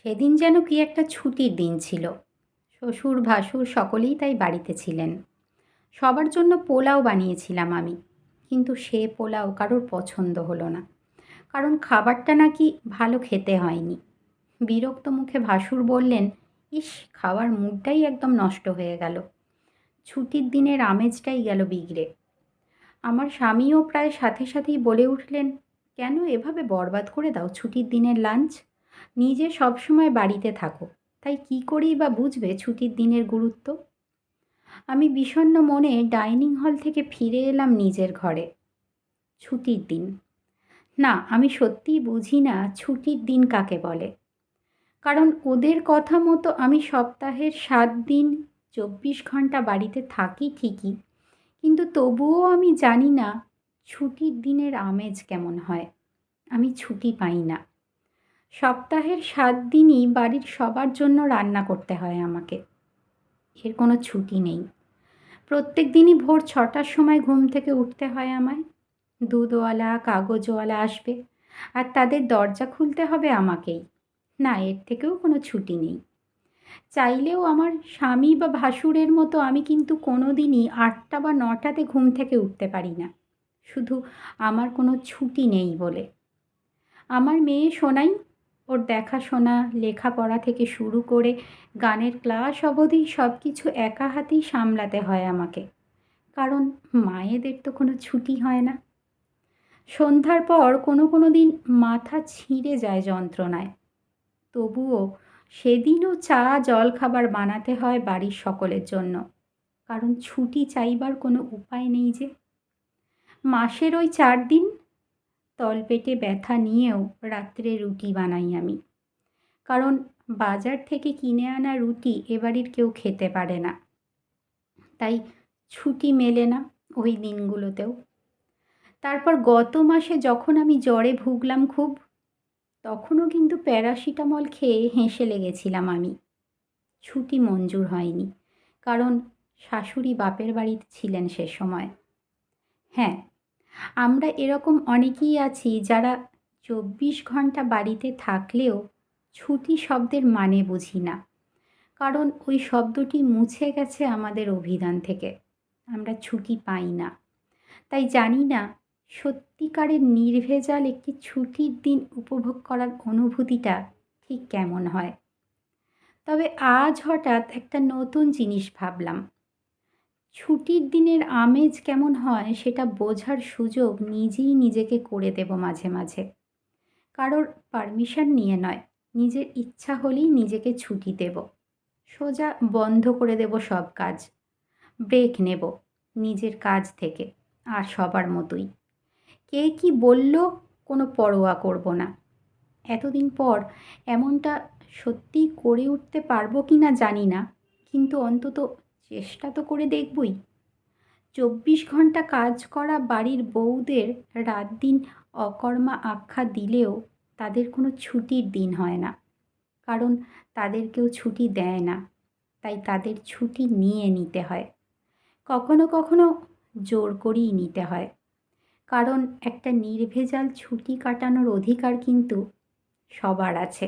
সেদিন যেন কি একটা ছুটির দিন ছিল। শ্বশুর ভাসুর সকলেই তাই বাড়িতে ছিলেন। সবার জন্য পোলাও বানিয়েছিলাম আমি, কিন্তু সে পোলাও কারোর পছন্দ হলো না, কারণ খাবারটা নাকি ভালো খেতে হয়নি। বিরক্ত মুখে ভাসুর বললেন, ইস, খাওয়ার মুডটাই একদম নষ্ট হয়ে গেল, ছুটির দিনের আমেজটাই গেল বিগড়ে। আমার স্বামীও প্রায় সাথে সাথেই বলে উঠলেন, কেন এভাবে বরবাদ করে দাও ছুটির দিনের লাঞ্চ? নিজে সবসময় বাড়িতে থাকো, তাই কি করেই বা বুঝবে ছুটির দিনের গুরুত্ব? আমি বিষণ্ণ মনে ডাইনিং হল থেকে ফিরে এলাম নিজের ঘরে। ছুটির দিন? না, আমি সত্যিই বুঝি না ছুটির দিন কাকে বলে। কারণ ওদের কথা মতো আমি সপ্তাহের 7 দিন 24 ঘন্টা বাড়িতে থাকি ঠিকই, কিন্তু তবুও আমি জানি না ছুটির দিনের আমেজ কেমন হয়। আমি ছুটি পাই না। সপ্তাহের 7 দিনই বাড়ির সবার জন্য রান্না করতে হয় আমাকে। এর কোনো ছুটি নেই। প্রত্যেক দিনই ভোর 6টার সময় ঘুম থেকে উঠতে হয় আমায়। দুধওয়ালা কাগজওয়ালা আসবে, আর তাদের দরজা খুলতে হবে আমাকেই। না, এর থেকেও কোনো ছুটি নেই। চাইলেও আমার স্বামী বা ভাসুরের মতো আমি কিন্তু কোনো দিনই 8টা বা 9টাতে ঘুম থেকে উঠতে পারি না, শুধু আমার কোনো ছুটি নেই বলে। আমার মেয়ে সোনাই, ওর দেখাশোনা, লেখাপড়া থেকে শুরু করে গানের ক্লাস অবধি সব কিছু একা হাতেই সামলাতে হয় আমাকে, কারণ মায়েদের তো কোনো ছুটি হয় না। সন্ধ্যার পর কোনো কোনো দিন মাথা ছিঁড়ে যায় যন্ত্রণায়, তবুও সেদিনও চা জলখাবার বানাতে হয় বাড়ির সকলের জন্য, কারণ ছুটি চাইবার কোনো উপায় নেই যে। মাসের ওই 4 দিন তলপেটে ব্যথা নিয়েও রাত্রে রুটি বানাই আমি, কারণ বাজার থেকে কিনে আনা রুটি এ বাড়ির কেউ খেতে পারে না, তাই ছুটি মেলে না ওই দিনগুলোতেও। তারপর গত মাসে যখন আমি জ্বরে ভুগলাম খুব, তখনও কিন্তু প্যারাসিটামল খেয়ে হেসে লেগেছিলাম আমি। ছুটি মঞ্জুর হয়নি, কারণ শাশুড়ি বাপের বাড়িতে ছিলেন সে সময়। হ্যাঁ, আমরা এরকম অনেকেই আছি যারা 24 ঘন্টা বাড়িতে থাকলেও ছুটি শব্দের মানে বুঝি না, কারণ ওই শব্দটি মুছে গেছে আমাদের অভিধান থেকে। আমরা ছুটি পাই না, তাই জানি না সত্যিকারের নির্ভেজাল একটি ছুটির দিন উপভোগ করার অনুভূতিটা ঠিক কেমন হয়। তবে আজ হঠাৎ একটা নতুন জিনিস ভাবলাম। ছুটির দিনের আমেজ কেমন হয় সেটা বোঝার সুযোগ নিজেই নিজেকে করে দেব মাঝে মাঝে। কারোর পারমিশন নিয়ে নয়, নিজের ইচ্ছা হলেই নিজেকে ছুটি দেব। সোজা বন্ধ করে দেব সব কাজ, ব্রেক নেব নিজের কাজ থেকে, আর সবার মতোই। কে কি বলল কোনো পরোয়া করব না। এতদিন পর এমনটা সত্যিই করে উঠতে পারবো কি না জানি না, কিন্তু অন্তত চেষ্টা তো করে দেখবই। 24 ঘন্টা কাজ করা বাড়ির বউদের রাত দিন অকর্মা আখ্যা দিলেও তাদের কোনো ছুটির দিন হয় না, কারণ তাদের কেউ ছুটি দেয় না, তাই তাদের ছুটি নিয়ে নিতে হয়। কখনো কখনো জোর করেই নিতে হয়, কারণ একটা নির্ভেজাল ছুটি কাটানোর অধিকার কিন্তু সবার আছে।